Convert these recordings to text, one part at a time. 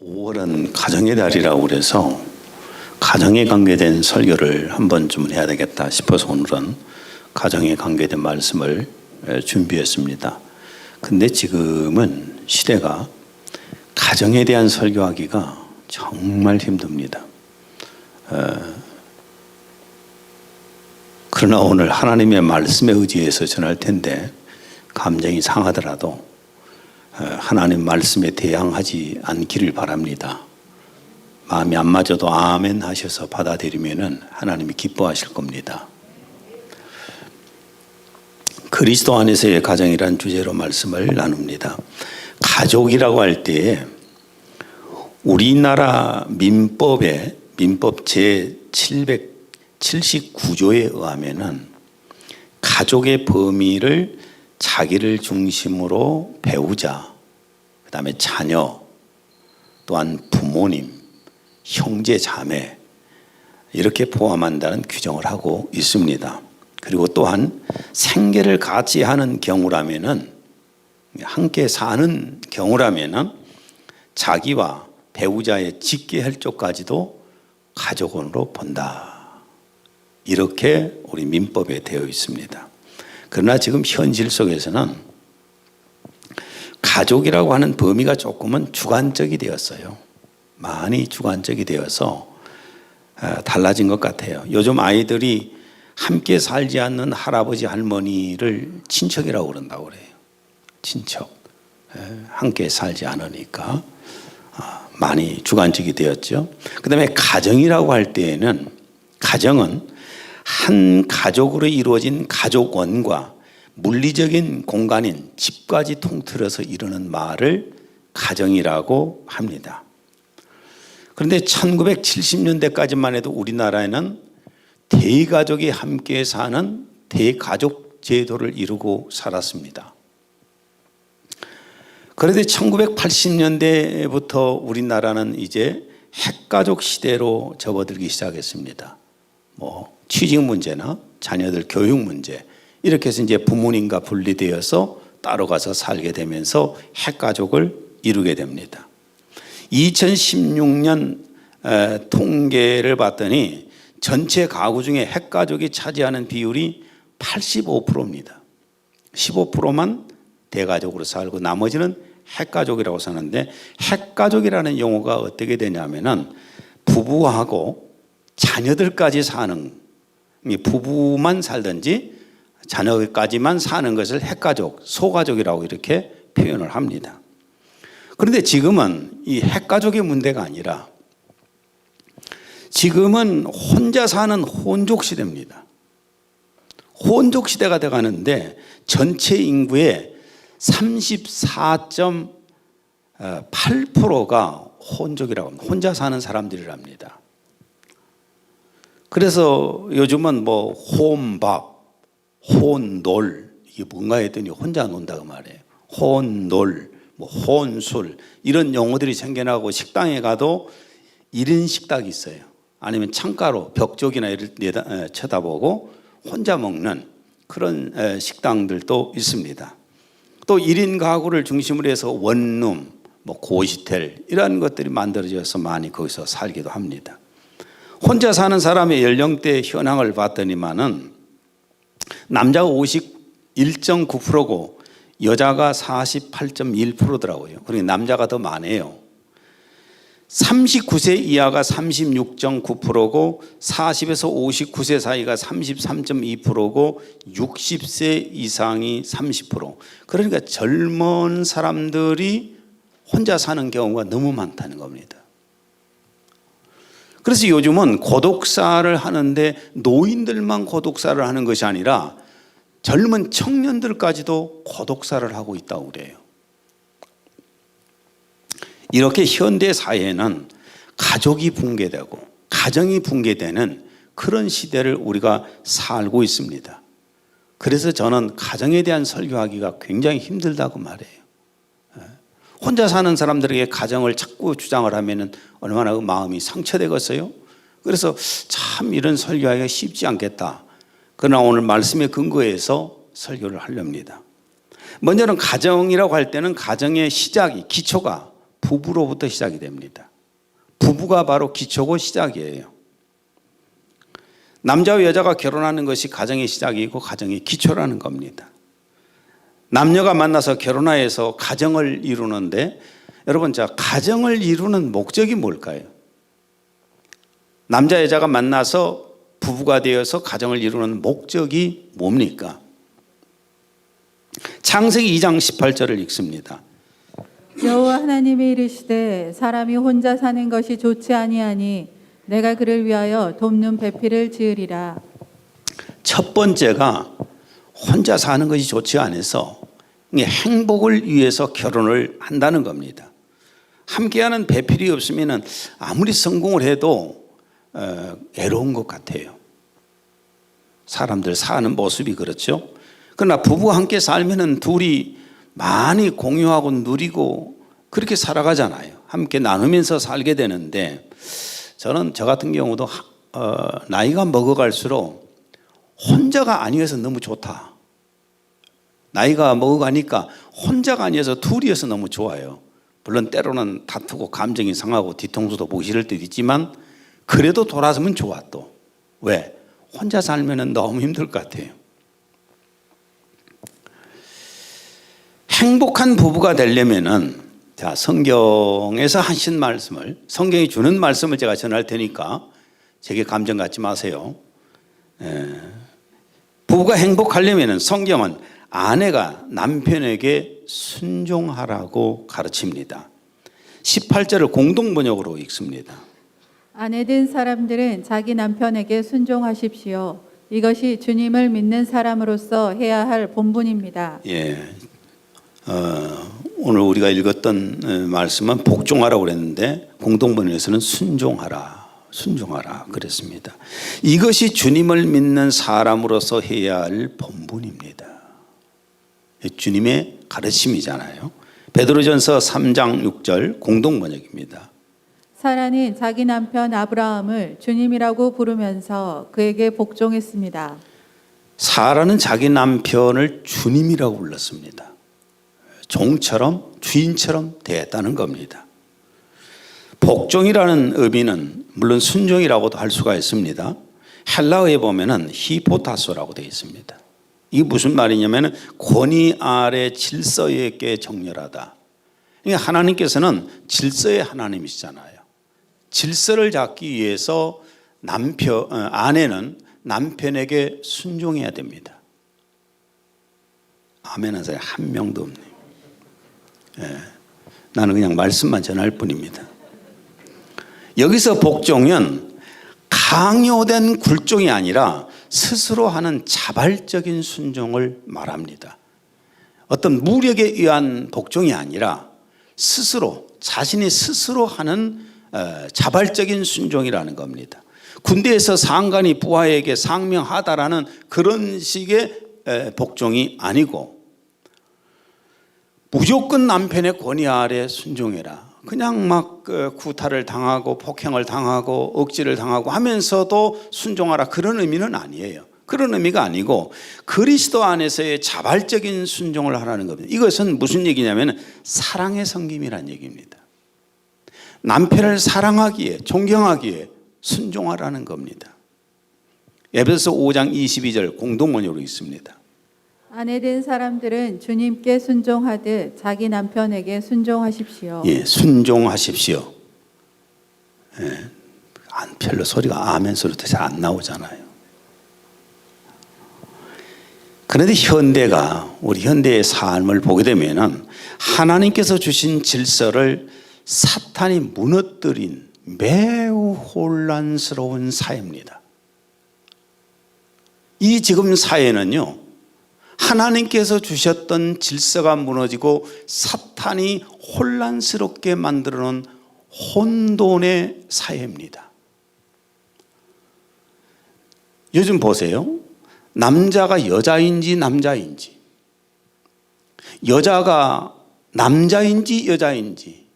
5월은 가정의 달이라고 그래서 가정에 관계된 설교를 한 번쯤은 해야 되겠다 싶어서 오늘은 가정에 관계된 말씀을 준비했습니다. 근데 지금은 시대가 가정에 대한 설교하기가 정말 힘듭니다. 그러나 오늘 하나님의 말씀에 의지해서 전할 텐데 감정이 상하더라도 하나님 말씀에 대항하지 않기를 바랍니다. 마음이 안 맞아도 아멘 하셔서 받아들이면 하나님이 기뻐하실 겁니다. 그리스도 안에서의 가정이란 주제로 말씀을 나눕니다. 가족이라고 할 때 우리나라 민법 제779조에 의하면은 가족의 범위를 자기를 중심으로 배우자, 그 다음에 자녀, 또한 부모님, 형제, 자매 이렇게 포함한다는 규정을 하고 있습니다. 그리고 또한 생계를 같이 하는 경우라면은 함께 사는 경우라면은 자기와 배우자의 직계혈족까지도 가족원으로 본다. 이렇게 우리 민법에 되어 있습니다. 그러나 지금 현실 속에서는 가족이라고 하는 범위가 조금은 주관적이 되었어요. 많이 주관적이 되어서 달라진 것 같아요. 요즘 아이들이 함께 살지 않는 할아버지 할머니를 친척이라고 그런다고 그래요. 친척. 함께 살지 않으니까 많이 주관적이 되었죠. 그 다음에 가정이라고 할 때에는 가정은 한 가족으로 이루어진 가족원과 물리적인 공간인 집까지 통틀어서 이루는 말을 가정이라고 합니다. 그런데 1970년대까지만 해도 우리나라에는 대가족이 함께 사는 대가족 제도를 이루고 살았습니다. 그런데 1980년대부터 우리나라는 이제 핵가족 시대로 접어들기 시작했습니다. 취직 문제나 자녀들 교육 문제 이렇게 해서 이제 부모님과 분리되어서 따로 가서 살게 되면서 핵가족을 이루게 됩니다. 2016년 통계를 봤더니 전체 가구 중에 핵가족이 차지하는 비율이 85%입니다. 15%만 대가족으로 살고 나머지는 핵가족이라고 사는데 핵가족이라는 용어가 어떻게 되냐면은 부부하고 자녀들까지 사는 부부만 살든지 자녀까지만 사는 것을 핵가족, 소가족이라고 이렇게 표현을 합니다. 그런데 지금은 이 핵가족의 문제가 아니라 지금은 혼자 사는 혼족 시대입니다. 혼족 시대가 돼가는데 전체 인구의 34.8%가 혼족이라고 합니다. 혼자 사는 사람들이랍니다. 그래서 요즘은 혼밥, 혼놀 이게 뭔가 했더니 혼자 논다고 말해요. 혼놀, 혼술 이런 용어들이 생겨나고 식당에 가도 1인 식탁이 있어요. 아니면 창가로 벽쪽이나 이를 쳐다보고 혼자 먹는 그런 식당들도 있습니다. 또 1인 가구를 중심으로 해서 원룸, 고시텔 이런 것들이 만들어져서 많이 거기서 살기도 합니다. 혼자 사는 사람의 연령대 현황을 봤더니만은 남자가 51.9%고 여자가 48.1%더라고요. 그러니까 남자가 더 많아요. 39세 이하가 36.9%고 40에서 59세 사이가 33.2%고 60세 이상이 30%. 그러니까 젊은 사람들이 혼자 사는 경우가 너무 많다는 겁니다. 그래서 요즘은 고독사를 하는데 노인들만 고독사를 하는 것이 아니라 젊은 청년들까지도 고독사를 하고 있다고 그래요. 이렇게 현대 사회에는 가족이 붕괴되고 가정이 붕괴되는 그런 시대를 우리가 살고 있습니다. 그래서 저는 가정에 대한 설교하기가 굉장히 힘들다고 말해요. 혼자 사는 사람들에게 가정을 자꾸 주장을 하면 얼마나 마음이 상처되겠어요? 그래서 참 이런 설교하기가 쉽지 않겠다. 그러나 오늘 말씀에 근거해서 설교를 하렵니다. 먼저는 가정이라고 할 때는 가정의 시작이 기초가 부부로부터 시작이 됩니다. 부부가 바로 기초고 시작이에요. 남자와 여자가 결혼하는 것이 가정의 시작이고 가정의 기초라는 겁니다. 남녀가 만나서 결혼하여서 가정을 이루는데 여러분, 자, 가정을 이루는 목적이 뭘까요? 남자 여자가 만나서 부부가 되어서 가정을 이루는 목적이 뭡니까? 창세기 2장 18절을 읽습니다. 여호와 하나님이 이르시되 사람이 혼자 사는 것이 좋지 아니하니 내가 그를 위하여 돕는 배필을 지으리라. 첫 번째가 혼자 사는 것이 좋지 않아서 행복을 위해서 결혼을 한다는 겁니다. 함께하는 배필이 없으면 아무리 성공을 해도 애로운 것 같아요. 사람들 사는 모습이 그렇죠. 그러나 부부가 함께 살면 둘이 많이 공유하고 누리고 그렇게 살아가잖아요. 함께 나누면서 살게 되는데 저는 저 같은 경우도 나이가 먹어갈수록 혼자가 아니어서 너무 좋다. 나이가 먹어가니까 혼자가 아니어서 둘이어서 너무 좋아요. 물론 때로는 다투고 감정이 상하고 뒤통수도 보기 싫을 때도 있지만 그래도 돌아서면 좋아. 또 왜? 혼자 살면 너무 힘들 것 같아요. 행복한 부부가 되려면은, 자, 성경에서 하신 말씀을, 성경이 주는 말씀을 제가 전할 테니까 제게 감정 갖지 마세요. 부부가 행복하려면은 성경은 아내가 남편에게 순종하라고 가르칩니다. 18절을 공동번역으로 읽습니다. 아내된 사람들은 자기 남편에게 순종하십시오. 이것이 주님을 믿는 사람으로서 해야 할 본분입니다. 예. 오늘 우리가 읽었던 말씀은 복종하라고 그랬는데 공동번역에서는 순종하라 그랬습니다. 이것이 주님을 믿는 사람으로서 해야 할 본분입니다. 주님의 가르침이잖아요. 베드로전서 3장 6절 공동번역입니다. 사라는 자기 남편 아브라함을 주님이라고 부르면서 그에게 복종했습니다. 사라는 자기 남편을 주님이라고 불렀습니다. 종처럼 주인처럼 대했다는 겁니다. 복종이라는 의미는 물론 순종이라고도 할 수가 있습니다. 헬라어에 보면은 히포타소라고 되어 있습니다. 이게 무슨 말이냐면 권위 아래 질서에 있게 정렬하다. 그러니까 하나님께서는 질서의 하나님이시잖아요. 질서를 잡기 위해서 아내는 남편에게 순종해야 됩니다. 아멘 한 사람이 한 명도 없네요. 나는 그냥 말씀만 전할 뿐입니다. 여기서 복종은 강요된 굴종이 아니라 스스로 하는 자발적인 순종을 말합니다. 어떤 무력에 의한 복종이 아니라 자신이 스스로 하는 자발적인 순종이라는 겁니다. 군대에서 상관이 부하에게 상명하다라는 그런 식의 복종이 아니고 무조건 남편의 권위 아래 순종해라. 그냥 막 구타를 당하고 폭행을 당하고 억지를 당하고 하면서도 순종하라. 그런 의미는 아니에요. 그런 의미가 아니고 그리스도 안에서의 자발적인 순종을 하라는 겁니다. 이것은 무슨 얘기냐면 사랑의 섬김이라는 얘기입니다. 남편을 사랑하기에 존경하기에 순종하라는 겁니다. 에베소서 5장 22절 공동번역으로 있습니다. 아내된 사람들은 주님께 순종하듯 자기 남편에게 순종하십시오. 예, 순종하십시오. 예, 별로 소리가 아멘 소리도 잘 안 나오잖아요. 그런데 우리 현대의 삶을 보게 되면은 하나님께서 주신 질서를 사탄이 무너뜨린 매우 혼란스러운 사회입니다. 이 지금 사회는요, 하나님께서 주셨던 질서가 무너지고 사탄이 혼란스럽게 만들어 놓은 혼돈의 사회입니다. 요즘 보세요. 남자가 여자인지 남자인지, 여자가 남자인지 여자인지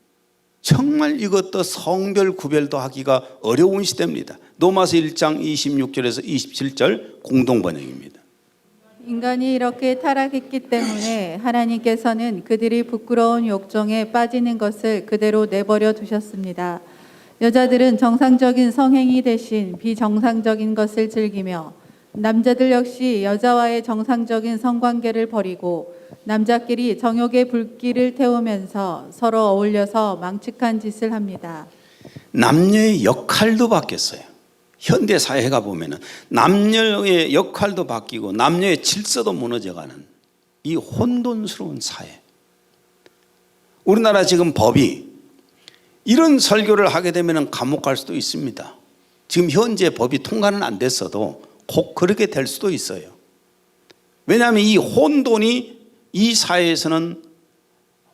정말 이것도 성별 구별도 하기가 어려운 시대입니다. 로마서 1장 26절에서 27절 공동번역입니다. 인간이 이렇게 타락했기 때문에 하나님께서는 그들이 부끄러운 욕정에 빠지는 것을 그대로 내버려 두셨습니다. 여자들은 정상적인 성행위 대신 비정상적인 것을 즐기며 남자들 역시 여자와의 정상적인 성관계를 버리고 남자끼리 정욕의 불길을 태우면서 서로 어울려서 망측한 짓을 합니다. 남녀의 역할도 바뀌었어요. 현대 사회가 보면은 남녀의 역할도 바뀌고 남녀의 질서도 무너져가는 이 혼돈스러운 사회. 우리나라 지금 법이 이런 설교를 하게 되면 감옥 갈 수도 있습니다. 지금 현재 법이 통과는 안 됐어도 곧 그렇게 될 수도 있어요. 왜냐하면 이 혼돈이 이 사회에서는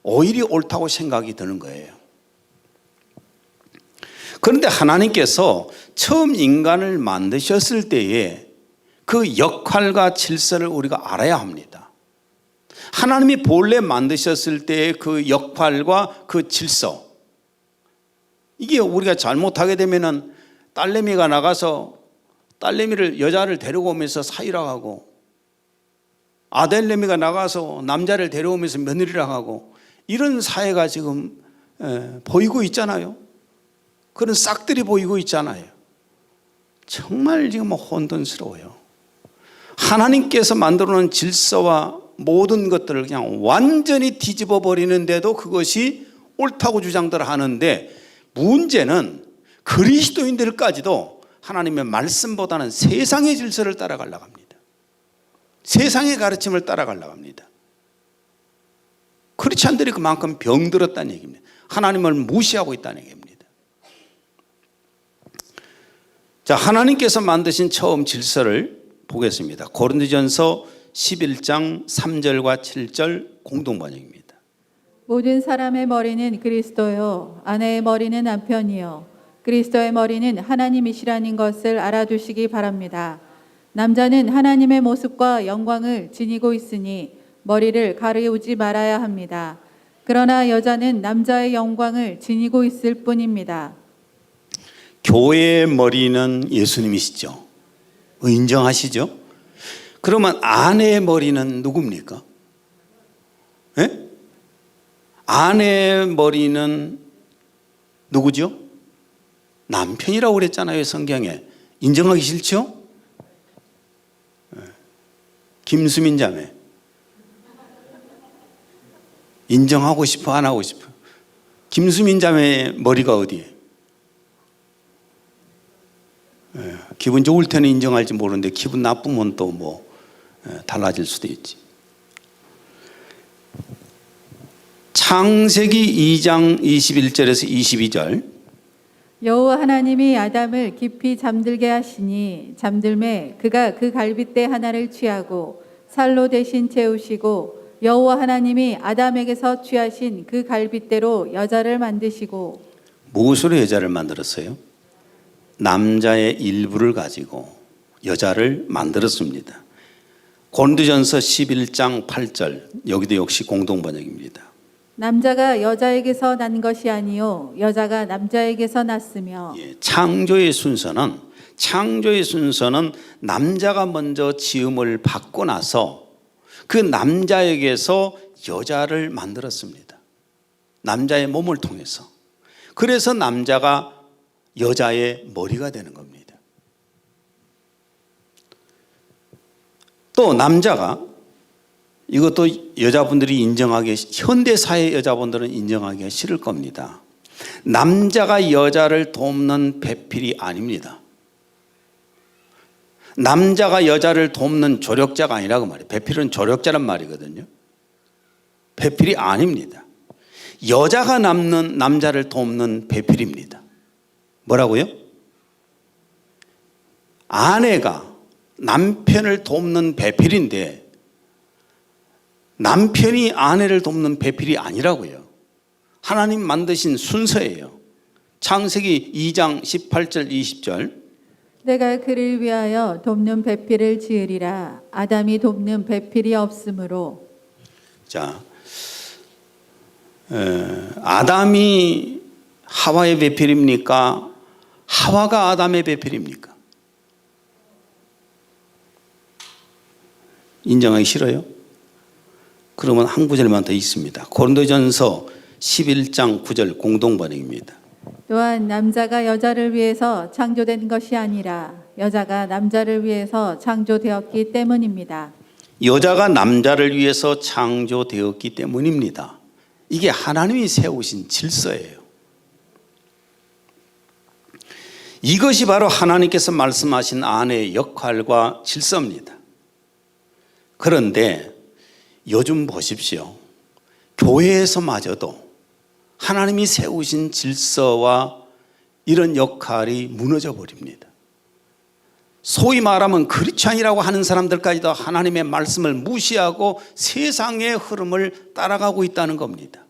오히려 옳다고 생각이 드는 거예요. 그런데 하나님께서 처음 인간을 만드셨을 때에 그 역할과 질서를 우리가 알아야 합니다. 하나님이 본래 만드셨을 때의 그 역할과 그 질서, 이게 우리가 잘못하게 되면은 딸내미가 나가서 딸내미를 여자를 데려오면서 사위라 하고, 아들내미가 나가서 남자를 데려오면서 며느리라 하고, 이런 사회가 지금 보이고 있잖아요. 그런 싹들이 보이고 있잖아요. 정말 지금 혼돈스러워요. 하나님께서 만들어 놓은 질서와 모든 것들을 그냥 완전히 뒤집어 버리는데도 그것이 옳다고 주장들 하는데, 문제는 그리스도인들까지도 하나님의 말씀보다는 세상의 질서를 따라가려고 합니다. 세상의 가르침을 따라가려고 합니다. 크리스찬들이 그만큼 병들었다는 얘기입니다. 하나님을 무시하고 있다는 얘기입니다. 자, 하나님께서 만드신 처음 질서를 보겠습니다. 고린도전서 11장 3절과 7절 공동 번역입니다. 모든 사람의 머리는 그리스도요, 아내의 머리는 남편이요, 그리스도의 머리는 하나님이시라는 것을 알아두시기 바랍니다. 남자는 하나님의 모습과 영광을 지니고 있으니 머리를 가리우지 말아야 합니다. 그러나 여자는 남자의 영광을 지니고 있을 뿐입니다. 교회의 머리는 예수님이시죠. 인정하시죠? 그러면 아내의 머리는 누굽니까? 예? 아내의 머리는 누구죠? 남편이라고 그랬잖아요, 성경에. 인정하기 싫죠? 김수민 자매. 인정하고 싶어, 안 하고 싶어? 김수민 자매의 머리가 어디에? 기분 좋을 때는 인정할지 모르는데 기분 나쁘면 또 뭐 달라질 수도 있지. 창세기 2장 21절에서 22절. 여호와 하나님이 아담을 깊이 잠들게 하시니 잠들매 그가 그 갈빗대 하나를 취하고 살로 대신 채우시고 여호와 하나님이 아담에게서 취하신 그 갈빗대로 여자를 만드시고. 무엇으로 여자를 만들었어요? 남자의 일부를 가지고 여자를 만들었습니다. 고린도전서 11장 8절, 여기도 역시 공동 번역입니다. 남자가 여자에게서 난 것이 아니요 여자가 남자에게서 났으며. 창조의 순서는 남자가 먼저 지음을 받고 나서 그 남자에게서 여자를 만들었습니다. 남자의 몸을 통해서. 그래서 남자가 여자의 머리가 되는 겁니다. 또 남자가, 이것도 여자분들이 인정하기, 현대사회 여자분들은 인정하기가 싫을 겁니다. 남자가 여자를 돕는 배필이 아닙니다. 남자가 여자를 돕는 조력자가 아니라고 말해요. 배필은 조력자란 말이거든요. 배필이 아닙니다. 여자가 남자를 돕는 배필입니다. 뭐라고요? 아내가 남편을 돕는 배필인데 남편이 아내를 돕는 배필이 아니라고요. 하나님 만드신 순서예요. 창세기 2장 18절 20절. 내가 그를 위하여 돕는 배필을 지으리라. 아담이 돕는 배필이 없으므로. 자, 아담이 하와의 배필입니까? 하와가 아담의 배필입니까? 인정하기 싫어요? 그러면 한 구절만 더 있습니다. 고린도전서 11장 9절 공동번역입니다. 또한 남자가 여자를 위해서 창조된 것이 아니라 여자가 남자를 위해서 창조되었기 때문입니다. 여자가 남자를 위해서 창조되었기 때문입니다. 이게 하나님이 세우신 질서예요. 이것이 바로 하나님께서 말씀하신 아내의 역할과 질서입니다. 그런데 요즘 보십시오. 교회에서마저도 하나님이 세우신 질서와 이런 역할이 무너져 버립니다. 소위 말하면 크리스찬이라고 하는 사람들까지도 하나님의 말씀을 무시하고 세상의 흐름을 따라가고 있다는 겁니다.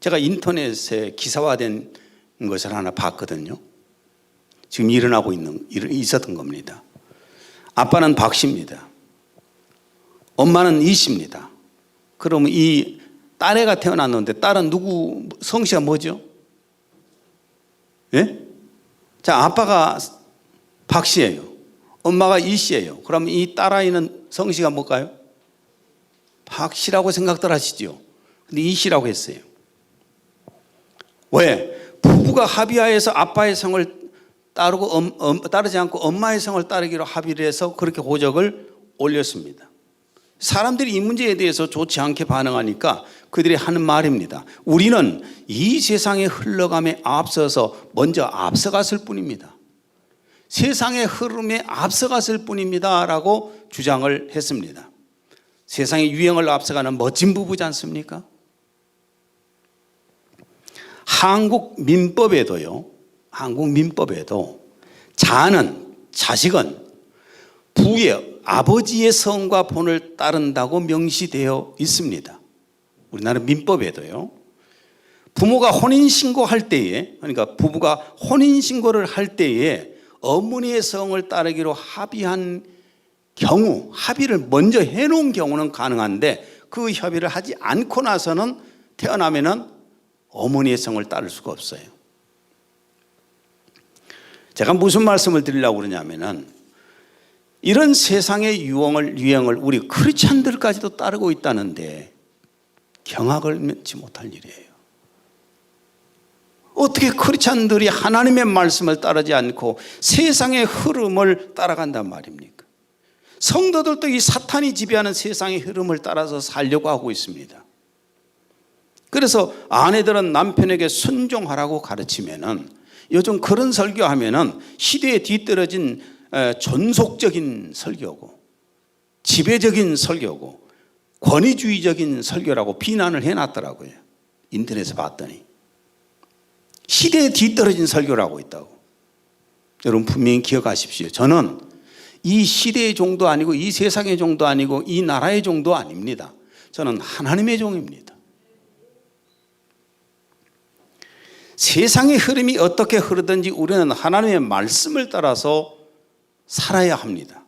제가 인터넷에 기사화된 것을 하나 봤거든요. 지금 있었던 겁니다. 아빠는 박 씨입니다. 엄마는 이 씨입니다. 그러면 이 딸애가 태어났는데 딸은 누구 성씨가 뭐죠? 예? 자, 아빠가 박 씨예요. 엄마가 이 씨예요. 그럼 이 딸아이는 성씨가 뭘까요? 박 씨라고 생각들 하시죠. 근데 이 씨라고 했어요. 왜? 부부가 합의하여서 아빠의 성을 따르지 않고 엄마의 성을 따르기로 합의를 해서 그렇게 호적을 올렸습니다. 사람들이 이 문제에 대해서 좋지 않게 반응하니까 그들이 하는 말입니다. 우리는 이 세상의 흘러감에 앞서서 먼저 앞서갔을 뿐입니다. 세상의 흐름에 앞서갔을 뿐입니다 라고 주장을 했습니다. 세상의 유행을 앞서가는 멋진 부부지 않습니까? 한국 민법에도 자식은 부의 아버지의 성과 본을 따른다고 명시되어 있습니다. 우리나라 민법에도요. 부모가 혼인신고할 때에, 그러니까 부부가 혼인신고를 할 때에 어머니의 성을 따르기로 합의한 경우, 합의를 먼저 해놓은 경우는 가능한데 그 협의를 하지 않고 나서는 태어나면은 어머니의 성을 따를 수가 없어요. 제가 무슨 말씀을 드리려고 그러냐면은 이런 세상의 유행을 우리 크리스찬들까지도 따르고 있다는데 경악을 면치 못할 일이에요. 어떻게 크리스찬들이 하나님의 말씀을 따르지 않고 세상의 흐름을 따라간단 말입니까? 성도들도 이 사탄이 지배하는 세상의 흐름을 따라서 살려고 하고 있습니다. 그래서 아내들은 남편에게 순종하라고 가르치면은 요즘 그런 설교하면은 시대에 뒤떨어진 존속적인 설교고 지배적인 설교고 권위주의적인 설교라고 비난을 해놨더라고요. 인터넷에 봤더니 시대에 뒤떨어진 설교라고 있다고. 여러분 분명히 기억하십시오. 저는 이 시대의 종도 아니고 이 세상의 종도 아니고 이 나라의 종도 아닙니다. 저는 하나님의 종입니다. 세상의 흐름이 어떻게 흐르든지 우리는 하나님의 말씀을 따라서 살아야 합니다.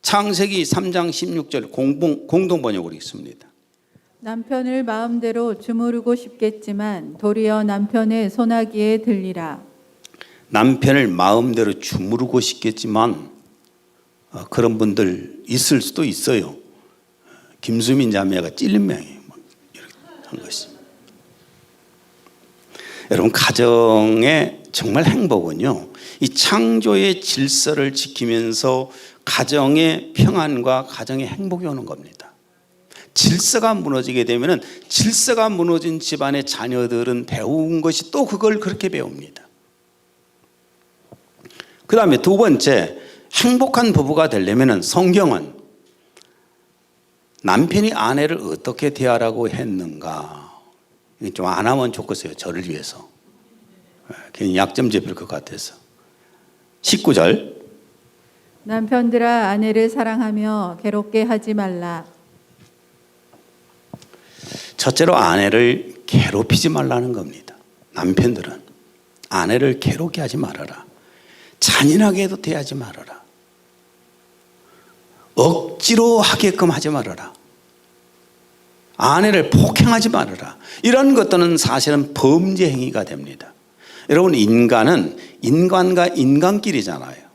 창세기 3장 16절 공동번역으로 있습니다. 남편을 마음대로 주무르고 싶겠지만 도리어 남편의 손아귀에 들리라. 남편을 마음대로 주무르고 싶겠지만 그런 분들 있을 수도 있어요. 김수민 자매가 찔린 명이에요. 이렇게 한 것이. 여러분 가정의 정말 행복은요. 이 창조의 질서를 지키면서 가정의 평안과 가정의 행복이 오는 겁니다. 질서가 무너지게 되면 질서가 무너진 집안의 자녀들은 배운 것이 또 그걸 그렇게 배웁니다. 그 다음에 두 번째, 행복한 부부가 되려면 성경은 남편이 아내를 어떻게 대하라고 했는가 좀 안 하면 좋겠어요. 저를 위해서. 괜히 약점 잡힐 것 같아서. 19절 남편들아 아내를 사랑하며 괴롭게 하지 말라. 첫째로 아내를 괴롭히지 말라는 겁니다. 남편들은 아내를 괴롭게 하지 말아라. 잔인하게도 대하지 말아라. 억지로 하게끔 하지 말아라. 아내를 폭행하지 말아라. 이런 것들은 사실은 범죄 행위가 됩니다. 여러분 인간은 인간과 인간끼리잖아요.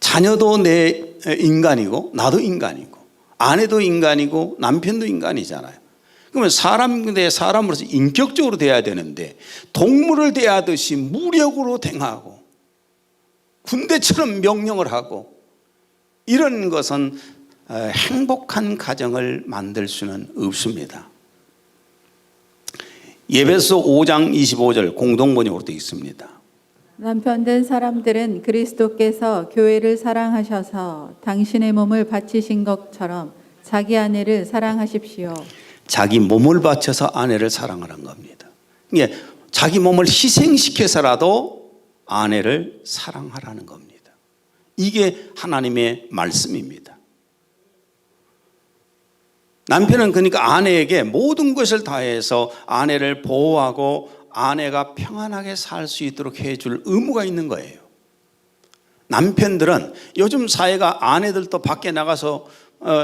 자녀도 내 인간이고 나도 인간이고 아내도 인간이고 남편도 인간이잖아요. 그러면 사람 대 사람으로서 인격적으로 대해야 되는데 동물을 대하듯이 무력으로 대응하고 군대처럼 명령을 하고 이런 것은 행복한 가정을 만들 수는 없습니다. 에베소 5장 25절 공동번역으로 되어 있습니다. 남편된 사람들은 그리스도께서 교회를 사랑하셔서 당신의 몸을 바치신 것처럼 자기 아내를 사랑하십시오. 자기 몸을 바쳐서 아내를 사랑하는 겁니다. 이게 자기 몸을 희생시켜서라도 아내를 사랑하라는 겁니다. 이게 하나님의 말씀입니다. 남편은 그러니까 아내에게 모든 것을 다해서 아내를 보호하고 아내가 평안하게 살 수 있도록 해줄 의무가 있는 거예요. 남편들은 요즘 사회가 아내들도 밖에 나가서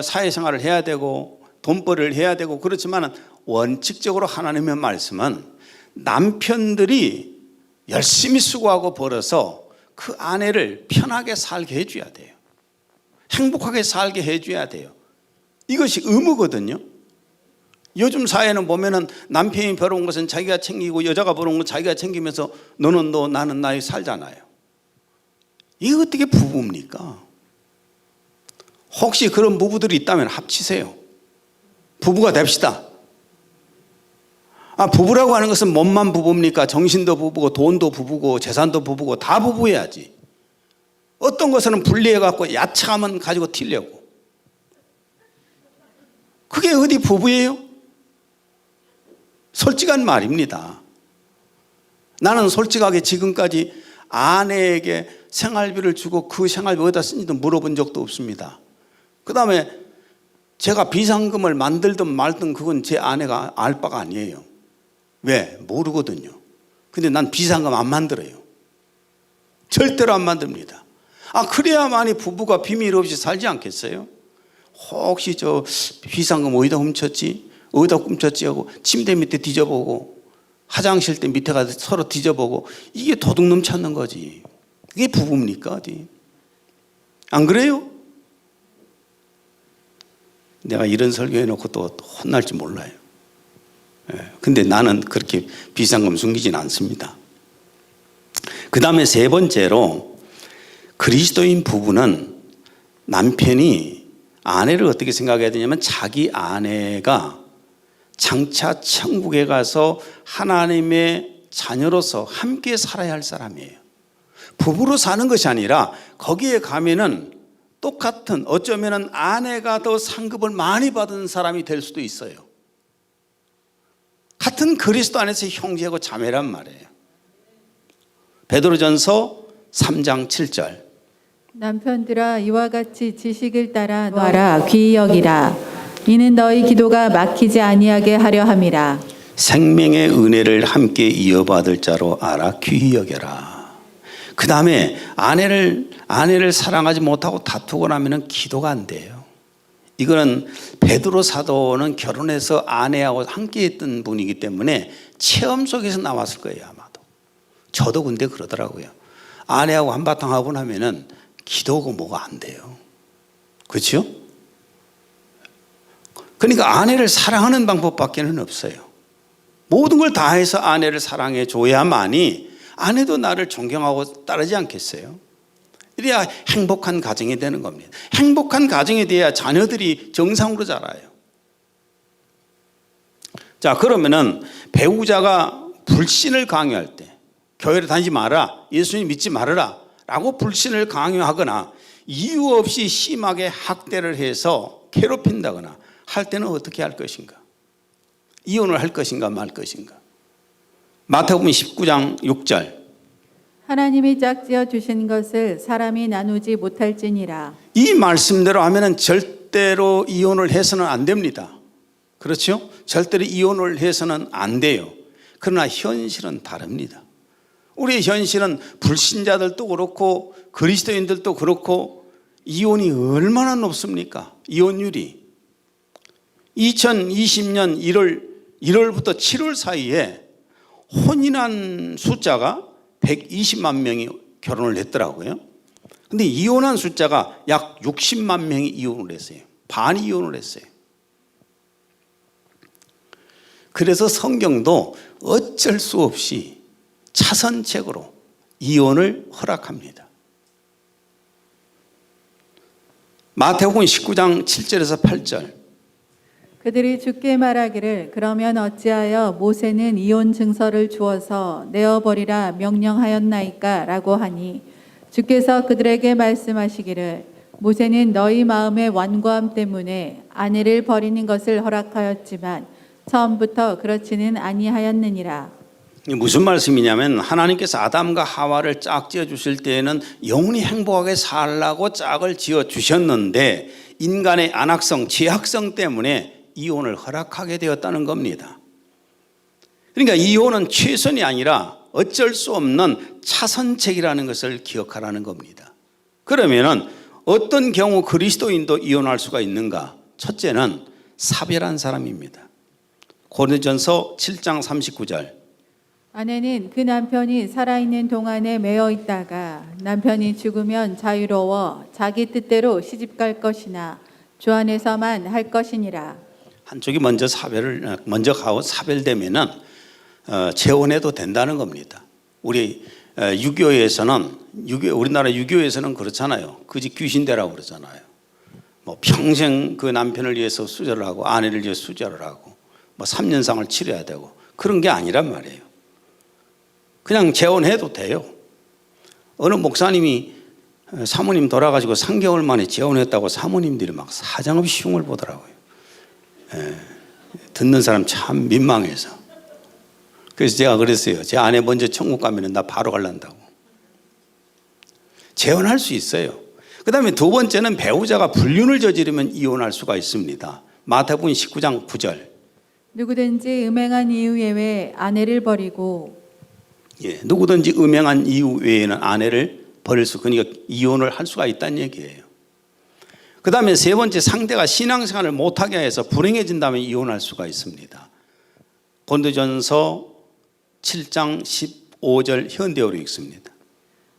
사회생활을 해야 되고 돈벌이를 해야 되고 그렇지만 원칙적으로 하나님의 말씀은 남편들이 열심히 수고하고 벌어서 그 아내를 편하게 살게 해줘야 돼요. 행복하게 살게 해줘야 돼요. 이것이 의무거든요. 요즘 사회는 보면은 남편이 벌어온 것은 자기가 챙기고 여자가 벌어온 건 자기가 챙기면서 너는 너 나는 나이 살잖아요. 이게 어떻게 부부입니까? 혹시 그런 부부들이 있다면 합치세요. 부부가 됩시다. 부부라고 하는 것은 몸만 부부입니까? 정신도 부부고 돈도 부부고 재산도 부부고 다 부부해야지. 어떤 것은 분리해갖고 야채하면 가지고 튀려고. 그게 어디 부부예요? 솔직한 말입니다. 나는 솔직하게 지금까지 아내에게 생활비를 주고 그 생활비 어디다 쓰는지도 물어본 적도 없습니다. 그 다음에 제가 비상금을 만들든 말든 그건 제 아내가 알 바가 아니에요. 왜? 모르거든요. 근데 난 비상금 안 만들어요. 절대로 안 만듭니다. 그래야만이 부부가 비밀 없이 살지 않겠어요? 혹시 저 비상금 어디다 훔쳤지? 어디다 훔쳤지 하고 침대 밑에 뒤져보고 화장실 때 밑에 가서 서로 뒤져보고 이게 도둑놈 찾는 거지. 그게 부부입니까 어디? 안 그래요? 내가 이런 설교해놓고 또 혼날지 몰라요. 근데 나는 그렇게 비상금 숨기진 않습니다. 그 다음에 세 번째로 그리스도인 부부는 남편이 아내를 어떻게 생각해야 되냐면 자기 아내가 장차 천국에 가서 하나님의 자녀로서 함께 살아야 할 사람이에요. 부부로 사는 것이 아니라 거기에 가면은 똑같은 어쩌면은 아내가 더 상급을 많이 받은 사람이 될 수도 있어요. 같은 그리스도 안에서 형제고 자매란 말이에요. 베드로전서 3장 7절 남편들아 이와 같이 지식을 따라 놔라 귀히 여기라 이는 너희 기도가 막히지 아니하게 하려 함이라. 생명의 은혜를 함께 이어받을 자로 알아 귀히 여겨라. 그 다음에 아내를 사랑하지 못하고 다투고 나면 기도가 안 돼요. 이거는 베드로 사도는 결혼해서 아내하고 함께 했던 분이기 때문에 체험 속에서 나왔을 거예요 아마도. 저도 근데 그러더라고요. 아내하고 한바탕 하고 나면은 기도고 뭐가 안 돼요. 그렇죠? 그러니까 아내를 사랑하는 방법밖에는 없어요. 모든 걸 다해서 아내를 사랑해 줘야만이 아내도 나를 존경하고 따르지 않겠어요? 이래야 행복한 가정이 되는 겁니다. 행복한 가정이 돼야 자녀들이 정상으로 자라요. 자, 그러면은 배우자가 불신을 강요할 때 교회를 다니지 마라, 예수님 믿지 말아라 라고 불신을 강요하거나 이유 없이 심하게 학대를 해서 괴롭힌다거나 할 때는 어떻게 할 것인가? 이혼을 할 것인가 말 것인가? 마태복음 19장 6절 하나님이 짝지어 주신 것을 사람이 나누지 못할지니라. 이 말씀대로 하면은 절대로 이혼을 해서는 안 됩니다. 그렇죠? 절대로 이혼을 해서는 안 돼요. 그러나 현실은 다릅니다. 우리의 현실은 불신자들도 그렇고 그리스도인들도 그렇고 이혼이 얼마나 높습니까? 이혼율이 2020년 1월부터 7월 사이에 혼인한 숫자가 120만 명이 결혼을 했더라고요. 근데 이혼한 숫자가 약 60만 명이 이혼을 했어요. 반이 이혼을 했어요. 그래서 성경도 어쩔 수 없이 차선책으로 이혼을 허락합니다. 마태복음 19장 7절에서 8절. 그들이 주께 말하기를 그러면 어찌하여 모세는 이혼 증서를 주어서 내어버리라 명령하였나이까 라고 하니 주께서 그들에게 말씀하시기를 모세는 너희 마음의 완고함 때문에 아내를 버리는 것을 허락하였지만 처음부터 그렇지는 아니하였느니라. 이게 무슨 말씀이냐면 하나님께서 아담과 하와를 짝 지어 주실 때에는 영원히 행복하게 살라고 짝을 지어 주셨는데 인간의 안악성, 죄악성 때문에 이혼을 허락하게 되었다는 겁니다. 그러니까 이혼은 최선이 아니라 어쩔 수 없는 차선책이라는 것을 기억하라는 겁니다. 그러면은 어떤 경우 그리스도인도 이혼할 수가 있는가? 첫째는 사별한 사람입니다. 고린도전서 7장 39절. 아내는 그 남편이 살아있는 동안에 매어 있다가 남편이 죽으면 자유로워 자기 뜻대로 시집갈 것이나 주 안에서만 할 것이니라. 한쪽이 먼저 가고 사별되면은 재혼해도 된다는 겁니다. 우리 우리나라 유교에서는 그렇잖아요. 그 집 귀신대라고 그러잖아요. 뭐 평생 그 남편을 위해서 수절을 하고 아내를 위해서 수절을 하고 뭐 3년상을 치러야 되고 그런 게 아니란 말이에요. 그냥 재혼해도 돼요. 어느 목사님이 사모님 돌아가시고 3개월 만에 재혼했다고 사모님들이 막 사정없이 흉을 보더라고요. 듣는 사람 참 민망해서. 그래서 제가 그랬어요. 제 아내 먼저 천국 가면 나 바로 갈란다고. 재혼할 수 있어요. 그 다음에 두 번째는 배우자가 불륜을 저지르면 이혼할 수가 있습니다. 마태복음 19장 9절. 누구든지 음행한 이유 외에 아내를 버리고 누구든지 음행한 이유 외에는 아내를 버릴 수, 그러니까 이혼을 할 수가 있다는 얘기예요. 그 다음에 세 번째, 상대가 신앙생활을 못하게 해서 불행해진다면 이혼할 수가 있습니다. 고린도전서 7장 15절 현대어로 읽습니다.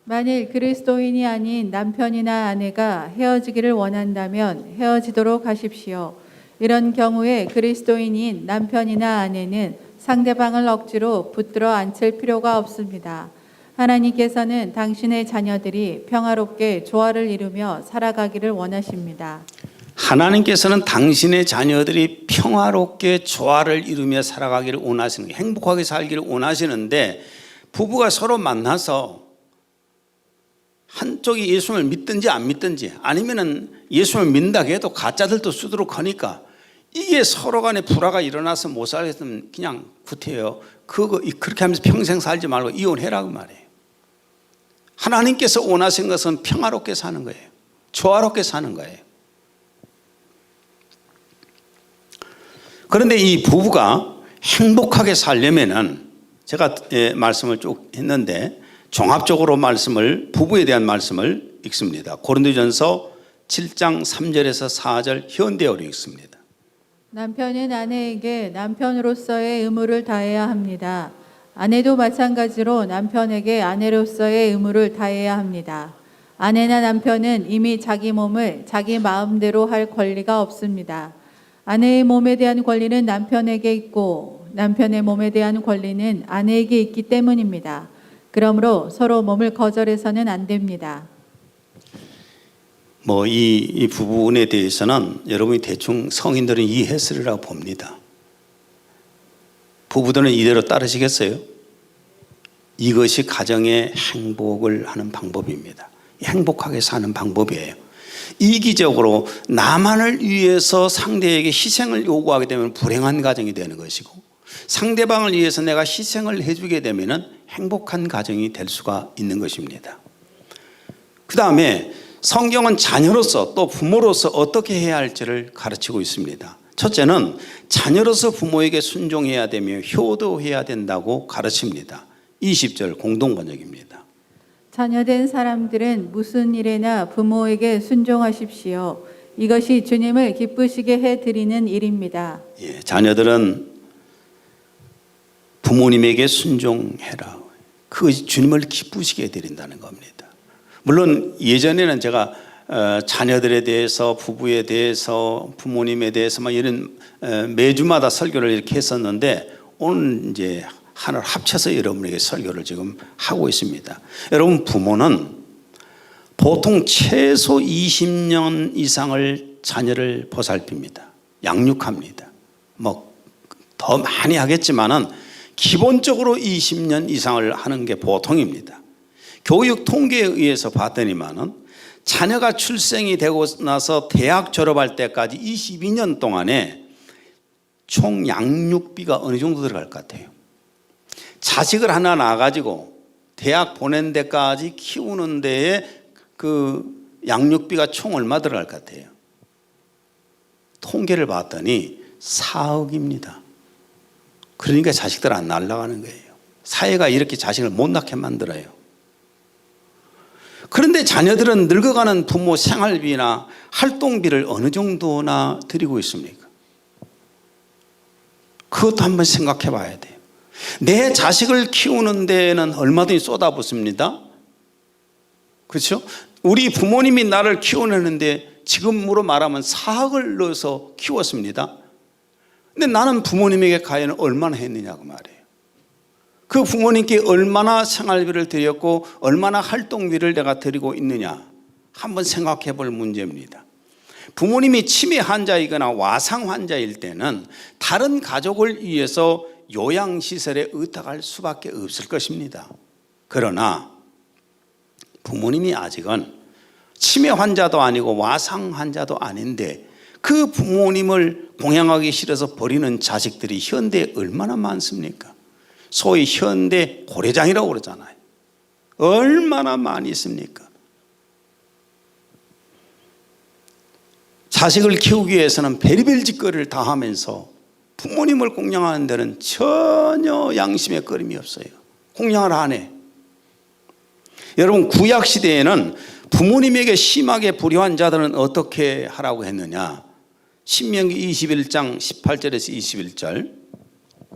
만일 그리스도인이 아닌 남편이나 아내가 헤어지기를 원한다면 헤어지도록 하십시오. 이런 경우에 그리스도인인 남편이나 아내는 상대방을 억지로 붙들어 앉힐 필요가 없습니다. 하나님께서는 당신의 자녀들이 평화롭게 조화를 이루며 살아가기를 원하십니다. 하나님께서는 당신의 자녀들이 평화롭게 조화를 이루며 살아가기를 원하시는, 행복하게 살기를 원하시는데 부부가 서로 만나서 한쪽이 예수를 믿든지 안 믿든지 아니면은 예수를 믿는다 해도 가짜들도 쓰도록 하니까 이게 서로 간에 불화가 일어나서 못 살겠으면 그냥 구태여. 그렇게 하면서 평생 살지 말고 이혼해라고 말해요. 하나님께서 원하신 것은 평화롭게 사는 거예요. 조화롭게 사는 거예요. 그런데 이 부부가 행복하게 살려면은 제가 말씀을 쭉 했는데 종합적으로 부부에 대한 말씀을 읽습니다. 고린도전서 7장 3절에서 4절 현대어로 읽습니다. 남편은 아내에게 남편으로서의 의무를 다해야 합니다. 아내도 마찬가지로 남편에게 아내로서의 의무를 다해야 합니다. 아내나 남편은 이미 자기 몸을 자기 마음대로 할 권리가 없습니다. 아내의 몸에 대한 권리는 남편에게 있고 남편의 몸에 대한 권리는 아내에게 있기 때문입니다. 그러므로 서로 몸을 거절해서는 안 됩니다. 이 부분에 대해서는 여러분이 대충 성인들은 이해했으리라고 봅니다. 부부들은 이대로 따르시겠어요? 이것이 가정의 행복을 하는 방법입니다. 행복하게 사는 방법이에요. 이기적으로 나만을 위해서 상대에게 희생을 요구하게 되면 불행한 가정이 되는 것이고 상대방을 위해서 내가 희생을 해주게 되면 행복한 가정이 될 수가 있는 것입니다. 그 다음에 성경은 자녀로서 또 부모로서 어떻게 해야 할지를 가르치고 있습니다. 첫째는 자녀로서 부모에게 순종해야 되며 효도해야 된다고 가르칩니다. 20절 공동번역입니다. 자녀된 사람들은 무슨 일에나 부모에게 순종하십시오. 이것이 주님을 기쁘시게 해드리는 일입니다. 자녀들은 부모님에게 순종해라. 그것이 주님을 기쁘시게 해드린다는 겁니다. 물론 예전에는 제가 자녀들에 대해서, 부부에 대해서, 부모님에 대해서 막 이런 매주마다 설교를 이렇게 했었는데 오늘 이제 하나를 합쳐서 여러분에게 설교를 지금 하고 있습니다. 여러분, 부모는 보통 최소 20년 이상을 자녀를 보살핍니다. 양육합니다. 뭐 더 많이 하겠지만은 기본적으로 20년 이상을 하는 게 보통입니다. 교육 통계에 의해서 봤더니만은 자녀가 출생이 되고 나서 대학 졸업할 때까지 22년 동안에 총 양육비가 어느 정도 들어갈 것 같아요? 자식을 하나 낳아가지고 대학 보낸 데까지 키우는 데에 그 양육비가 총 얼마 들어갈 것 같아요? 통계를 봤더니 4억입니다. 그러니까 자식들 안 날아가는 거예요. 사회가 이렇게 자식을 못 낳게 만들어요. 그런데 자녀들은 늙어가는 부모 생활비나 활동비를 어느 정도나 드리고 있습니까? 그것도 한번 생각해 봐야 돼요. 내 자식을 키우는 데에는 얼마든지 쏟아붓습니다. 그렇죠? 우리 부모님이 나를 키워내는데 지금으로 말하면 4억을 넣어서 키웠습니다. 근데 나는 부모님에게 과연 얼마나 했느냐고 말이에요. 그 부모님께 얼마나 생활비를 드렸고 얼마나 활동비를 내가 드리고 있느냐 한번 생각해 볼 문제입니다. 부모님이 치매 환자이거나 와상 환자일 때는 다른 가족을 위해서 요양시설에 의탁할 수밖에 없을 것입니다. 그러나 부모님이 아직은 치매 환자도 아니고 와상 환자도 아닌데 그 부모님을 공양하기 싫어서 버리는 자식들이 현대에 얼마나 많습니까? 소위 현대 고래장이라고 그러잖아요. 얼마나 많이 있습니까? 자식을 키우기 위해서는 별의별 짓거리를 다 하면서 부모님을 공양하는 데는 전혀 양심의 거림이 없어요. 공양을 안 해. 여러분, 구약시대에는 부모님에게 심하게 불효한 자들은 어떻게 하라고 했느냐? 신명기 21장 18절에서 21절.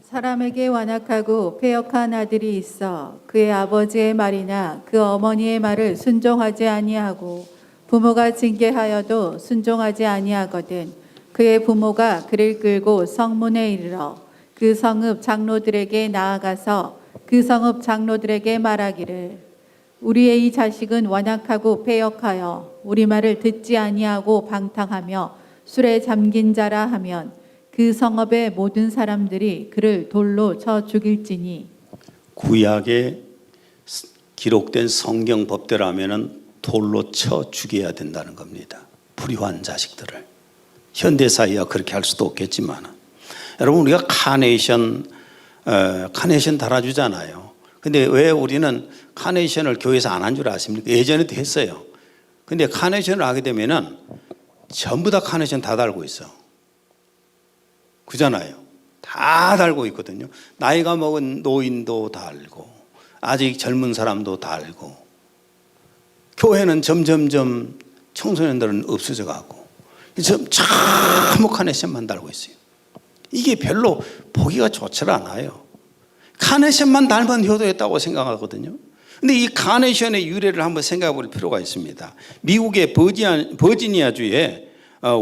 사람에게 완악하고 패역한 아들이 있어 그의 아버지의 말이나 그 어머니의 말을 순종하지 아니하고 부모가 징계하여도 순종하지 아니하거든 그의 부모가 그를 끌고 성문에 이르러 그 성읍 장로들에게 나아가서 그 성읍 장로들에게 말하기를 우리의 이 자식은 완악하고 패역하여 우리 말을 듣지 아니하고 방탕하며 술에 잠긴 자라 하면 그 성읍의 모든 사람들이 그를 돌로 쳐 죽일지니. 구약에 기록된 성경 법대로라면은 돌로 쳐 죽여야 된다는 겁니다. 불효한 자식들을. 현대 사회가 그렇게 할 수도 없겠지만, 여러분, 우리가 카네이션 달아주잖아요. 근데 왜 우리는 카네이션을 교회에서 안 한 줄 아십니까? 예전에도 했어요. 근데 카네이션을 하게 되면은 전부 다 카네이션 다 달고 있어. 그잖아요. 다 달고 있거든요. 나이가 먹은 노인도 달고 아직 젊은 사람도 달고 교회는 점점점 청소년들은 없어져 가고 전부 카네이션만 달고 있어요. 이게 별로 보기가 좋지 않아요. 카네이션만 닮은 효도였다고 생각하거든요. 근데 이 카네이션의 유래를 한번 생각해 볼 필요가 있습니다. 미국의 버지니아주의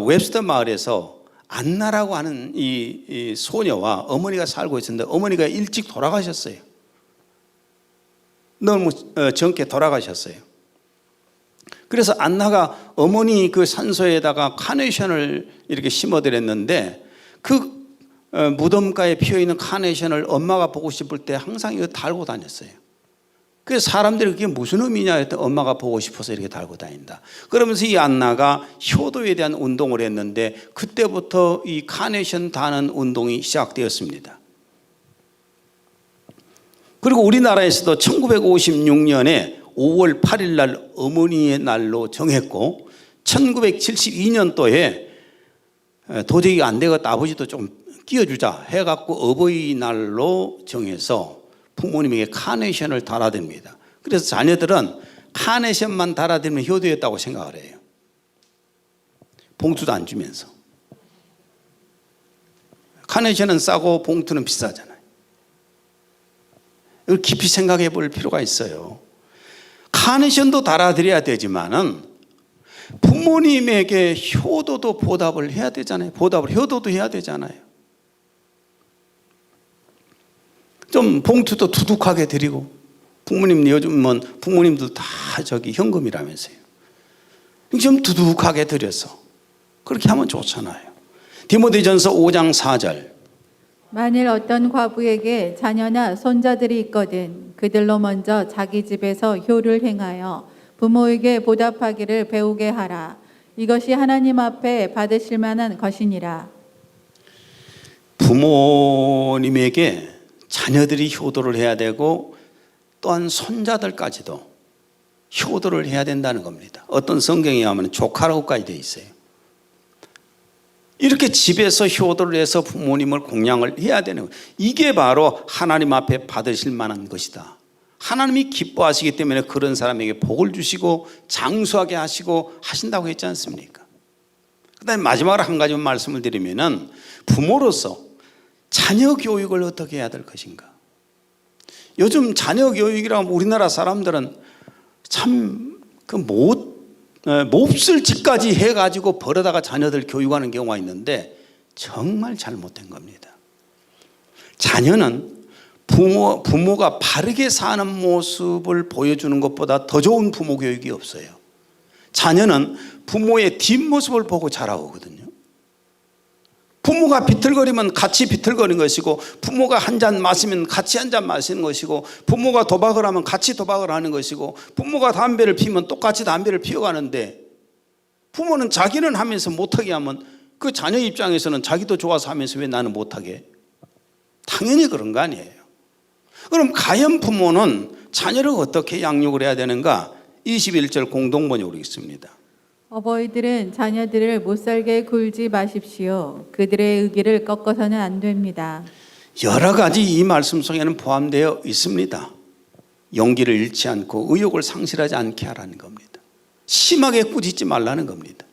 웹스터 마을에서 안나라고 하는 이 소녀와 어머니가 살고 있었는데 어머니가 일찍 돌아가셨어요. 너무 젊게 돌아가셨어요. 그래서 안나가 어머니 그 산소에다가 카네이션을 이렇게 심어드렸는데 그 무덤가에 피어있는 카네이션을 엄마가 보고 싶을 때 항상 이거 달고 다녔어요. 그래서 사람들이 그게 무슨 의미냐 했더니 엄마가 보고 싶어서 이렇게 달고 다닌다. 그러면서 이 안나가 효도에 대한 운동을 했는데 그때부터 이 카네이션 다는 운동이 시작되었습니다. 그리고 우리나라에서도 1956년에 5월 8일 날 어머니의 날로 정했고 1972년도에 도저히 안 되겠다, 아버지도 좀 끼워주자 해갖고 어버이날로 정해서 부모님에게 카네이션을 달아드립니다. 그래서 자녀들은 카네이션만 달아드리면 효도였다고 생각을 해요. 봉투도 안 주면서. 카네이션은 싸고 봉투는 비싸잖아요. 이걸 깊이 생각해 볼 필요가 있어요. 카네이션도 달아드려야 되지만은 부모님에게 효도도 보답을 해야 되잖아요. 효도도 해야 되잖아요. 좀 봉투도 두둑하게 드리고, 부모님 요즘은 부모님들 다 현금이라면서요. 좀 두둑하게 드려서 그렇게 하면 좋잖아요. 디모데전서 5장 4절. 만일 어떤 과부에게 자녀나 손자들이 있거든 그들로 먼저 자기 집에서 효를 행하여 부모에게 보답하기를 배우게 하라. 이것이 하나님 앞에 받으실 만한 것이니라. 부모님에게 자녀들이 효도를 해야 되고 또한 손자들까지도 효도를 해야 된다는 겁니다. 어떤 성경에 하면 조카라고까지 되어 있어요. 이렇게 집에서 효도를 해서 부모님을 공양을 해야 되는 거예요. 이게 바로 하나님 앞에 받으실 만한 것이다. 하나님이 기뻐하시기 때문에 그런 사람에게 복을 주시고 장수하게 하시고 하신다고 했지 않습니까? 그다음에 마지막으로 한 가지만 말씀을 드리면은 부모로서 자녀 교육을 어떻게 해야 될 것인가? 요즘 자녀 교육이라면 우리나라 사람들은 참 몹쓸 짓까지 해가지고 벌어다가 자녀들 교육하는 경우가 있는데 정말 잘못된 겁니다. 자녀는 부모가 바르게 사는 모습을 보여주는 것보다 더 좋은 부모 교육이 없어요. 자녀는 부모의 뒷모습을 보고 자라오거든요. 부모가 비틀거리면 같이 비틀거리는 것이고, 부모가 한 잔 마시면 같이 한 잔 마시는 것이고, 부모가 도박을 하면 같이 도박을 하는 것이고, 부모가 담배를 피우면 똑같이 담배를 피워가는데, 부모는 자기는 하면서 못하게 하면 그 자녀 입장에서는 자기도 좋아서 하면서 왜 나는 못하게? 당연히 그런 거 아니에요. 그럼 과연 부모는 자녀를 어떻게 양육을 해야 되는가? 21절 공동번역으로 있습니다. 어버이들은 자녀들을 못살게 굴지 마십시오. 그들의 의기를 꺾어서는 안 됩니다. 여러 가지 이 말씀 속에는 포함되어 있습니다. 용기를 잃지 않고 의욕을 상실하지 않게 하라는 겁니다. 심하게 꾸짖지 말라는 겁니다.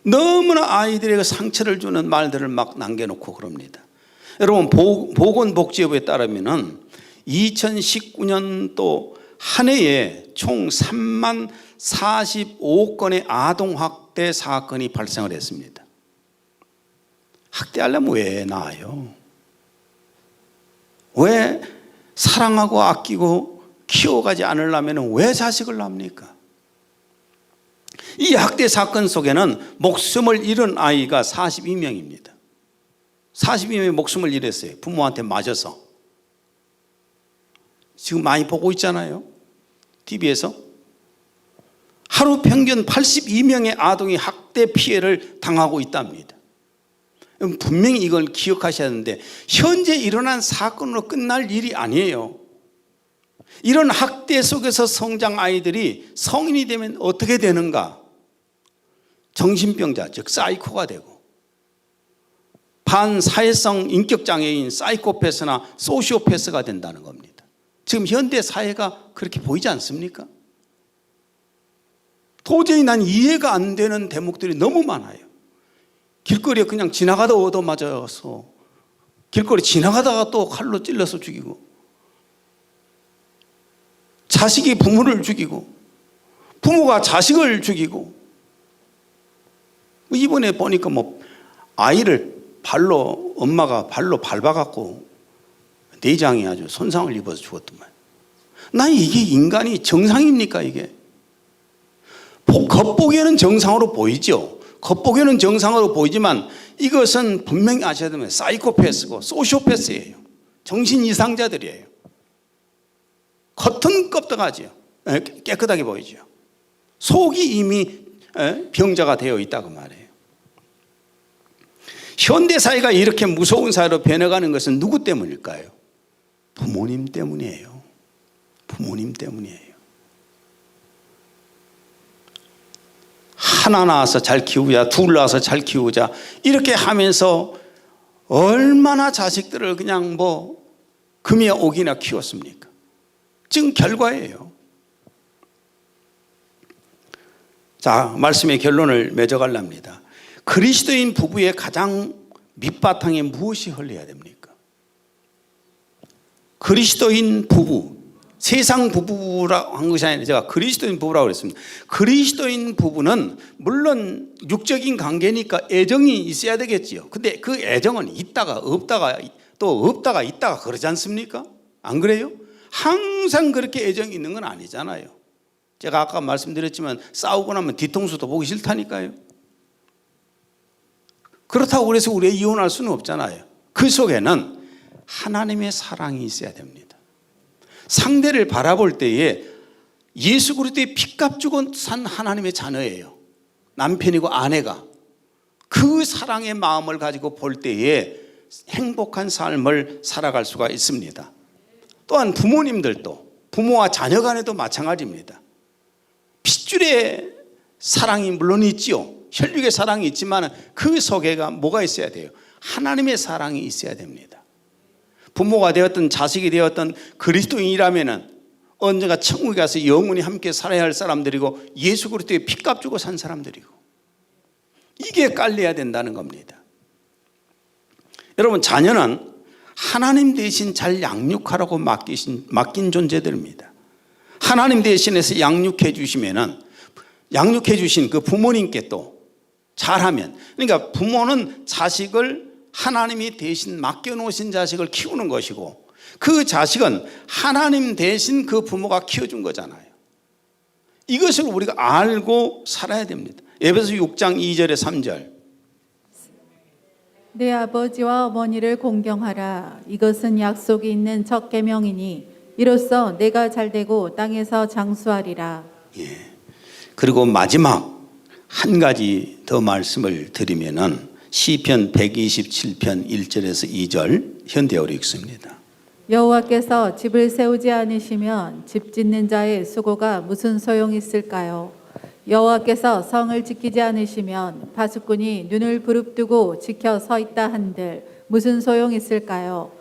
너무나 아이들에게 상처를 주는 말들을 막 남겨놓고 그럽니다. 여러분, 보건복지부에 따르면 2019년도 한 해에 총 3만 45건의 아동학대 사건이 발생을 했습니다. 학대하려면 왜 낳아요? 왜 사랑하고 아끼고 키워가지 않으려면 왜 자식을 낳습니까? 이 학대 사건 속에는 목숨을 잃은 아이가 42명입니다. 42명이 목숨을 잃었어요. 부모한테 맞아서. 지금 많이 보고 있잖아요. TV에서. 하루 평균 82명의 아동이 학대 피해를 당하고 있답니다. 분명히 이걸 기억하셔야 하는데, 현재 일어난 사건으로 끝날 일이 아니에요. 이런 학대 속에서 성장 아이들이 성인이 되면 어떻게 되는가? 정신병자, 즉 사이코가 되고, 반사회성 인격장애인 사이코패스나 소시오패스가 된다는 겁니다. 지금 현대 사회가 그렇게 보이지 않습니까? 도저히 난 이해가 안 되는 대목들이 너무 많아요. 길거리에 그냥 지나가다 얻어맞아서, 길거리 지나가다가 또 칼로 찔러서 죽이고, 자식이 부모를 죽이고, 부모가 자식을 죽이고, 이번에 보니까 아이를 엄마가 발로 밟아갖고 내장이 아주 손상을 입어서 죽었더만. 난 이게 인간이 정상입니까, 이게? 겉보기에는 정상으로 보이죠. 겉보기에는 정상으로 보이지만 이것은 분명히 아셔야 됩니다. 사이코패스고 소시오패스예요. 정신 이상자들이에요. 겉은 껍데가지요. 깨끗하게 보이죠. 속이 이미 병자가 되어 있다고 말해요. 현대사회가 이렇게 무서운 사회로 변해가는 것은 누구 때문일까요? 부모님 때문이에요. 부모님 때문이에요. 하나 낳아서 잘 키우자, 둘 낳아서 잘 키우자, 이렇게 하면서 얼마나 자식들을 그냥 금이야 옥이나 키웠습니까? 지금 결과예요. 자, 말씀의 결론을 맺어가렵니다. 그리스도인 부부의 가장 밑바탕에 무엇이 흘러야 됩니까? 그리스도인 부부, 세상 부부라고 한 것이 아니라 제가 그리스도인 부부라고 그랬습니다. 그리스도인 부부는 물론 육적인 관계니까 애정이 있어야 되겠지요. 근데 그 애정은 있다가 없다가 또 없다가 있다가 그러지 않습니까? 안 그래요? 항상 그렇게 애정이 있는 건 아니잖아요. 제가 아까 말씀드렸지만 싸우고 나면 뒤통수도 보기 싫다니까요. 그렇다고 그래서 우리가 이혼할 수는 없잖아요. 그 속에는 하나님의 사랑이 있어야 됩니다. 상대를 바라볼 때에 예수 그리스도의 피값 주고 산 하나님의 자녀예요. 남편이고 아내가 그 사랑의 마음을 가지고 볼 때에 행복한 삶을 살아갈 수가 있습니다. 또한 부모님들도 부모와 자녀 간에도 마찬가지입니다. 핏줄의 사랑이 물론 있지요. 혈육의 사랑이 있지만 그 속에가 뭐가 있어야 돼요? 하나님의 사랑이 있어야 됩니다. 부모가 되었던 자식이 되었던 그리스도인이라면 언젠가 천국에 가서 영원히 함께 살아야 할 사람들이고 예수 그리스도의 피값 주고 산 사람들이고 이게 깔려야 된다는 겁니다. 여러분 자녀는 하나님 대신 잘 양육하라고 맡긴 존재들입니다. 하나님 대신해서 양육해 주시면은 양육해 주신 그 부모님께 또 잘하면 그러니까 부모는 자식을 하나님이 대신 맡겨놓으신 자식을 키우는 것이고 그 자식은 하나님 대신 그 부모가 키워준 거잖아요. 이것을 우리가 알고 살아야 됩니다. 에베소 6장 2절에 3절 내 아버지와 어머니를 공경하라. 이것은 약속이 있는 첫 계명이니 이로써 내가 잘되고 땅에서 장수하리라. 예. 그리고 마지막 한 가지 더 말씀을 드리면은 시편 127편 1절에서 2절 현대어로 읽습니다. 여호와께서 집을 세우지 않으시면 집 짓는 자의 수고가 무슨 소용이 있을까요? 여호와께서 성을 지키지 않으시면 파수꾼이 눈을 부릅뜨고 지켜 서 있다 한들 무슨 소용이 있을까요?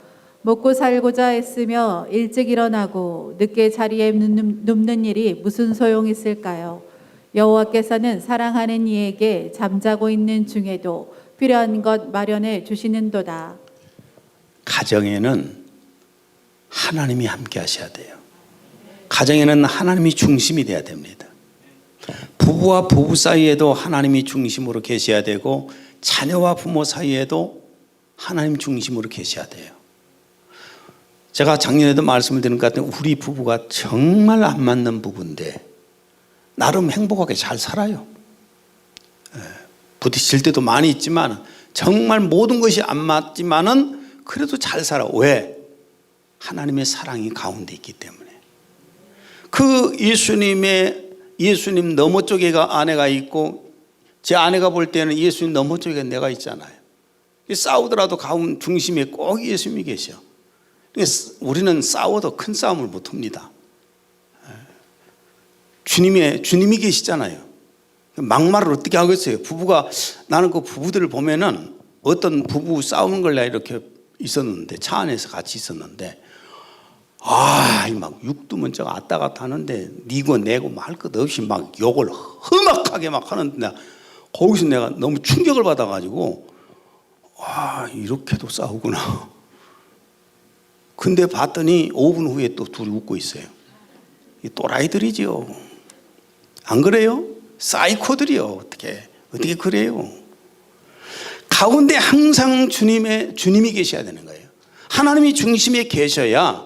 먹고 살고자 애쓰며 일찍 일어나고 늦게 자리에 눕는 일이 무슨 소용이 있을까요? 여호와께서는 사랑하는 이에게 잠자고 있는 중에도 필요한 것 마련해 주시는도다. 가정에는 하나님이 함께 하셔야 돼요. 가정에는 하나님이 중심이 돼야 됩니다. 부부와 부부 사이에도 하나님이 중심으로 계셔야 되고 자녀와 부모 사이에도 하나님 중심으로 계셔야 돼요. 제가 작년에도 말씀을 드린 것 같은데 우리 부부가 정말 안 맞는 부부인데 나름 행복하게 잘 살아요. 부딪힐 때도 많이 있지만 정말 모든 것이 안 맞지만은 그래도 잘 살아. 왜? 하나님의 사랑이 가운데 있기 때문에. 그 예수님 너머 쪽에가 아내가 있고 제 아내가 볼 때는 예수님 너머 쪽에 내가 있잖아요. 싸우더라도 가운 중심에 꼭 예수님이 계셔. 우리는 싸워도 큰 싸움을 못 합니다. 주님이 계시잖아요. 막말을 어떻게 하겠어요? 부부가 나는 그 부부들을 보면은 어떤 부부 싸우는 걸 내가 이렇게 있었는데 차 안에서 같이 있었는데 막 육두문자가 왔다 갔다 하는데 니고 내고 말 것 없이 막 욕을 험악하게 막 하는데 거기서 내가 너무 충격을 받아가지고 이렇게도 싸우구나. 근데 봤더니 5분 후에 또 둘이 웃고 있어요. 이 또라이들이죠. 안 그래요? 사이코들이요. 어떻게 그래요? 가운데 항상 주님이 계셔야 되는 거예요. 하나님이 중심에 계셔야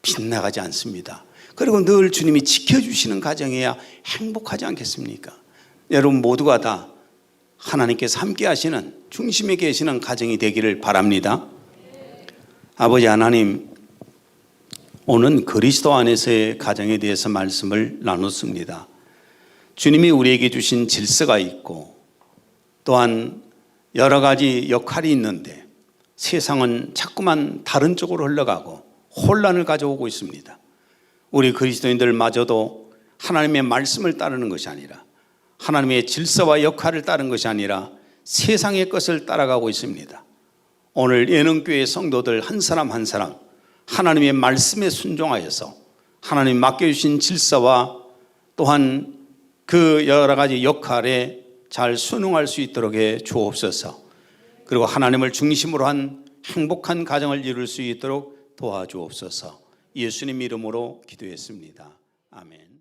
빗나가지 않습니다. 그리고 늘 주님이 지켜주시는 가정이야 행복하지 않겠습니까? 여러분 모두가 다 하나님께서 함께 하시는 중심에 계시는 가정이 되기를 바랍니다. 아버지 하나님, 오늘 그리스도 안에서의 가정에 대해서 말씀을 나눴습니다. 주님이 우리에게 주신 질서가 있고 또한 여러 가지 역할이 있는데 세상은 자꾸만 다른 쪽으로 흘러가고 혼란을 가져오고 있습니다. 우리 그리스도인들마저도 하나님의 말씀을 따르는 것이 아니라 하나님의 질서와 역할을 따르는 것이 아니라 세상의 것을 따라가고 있습니다. 오늘 예능교회 성도들 한 사람 한 사람 하나님의 말씀에 순종하여서 하나님 맡겨주신 질서와 또한 그 여러 가지 역할에 잘 순응할 수 있도록 해 주옵소서. 그리고 하나님을 중심으로 한 행복한 가정을 이룰 수 있도록 도와주옵소서. 예수님 이름으로 기도했습니다. 아멘.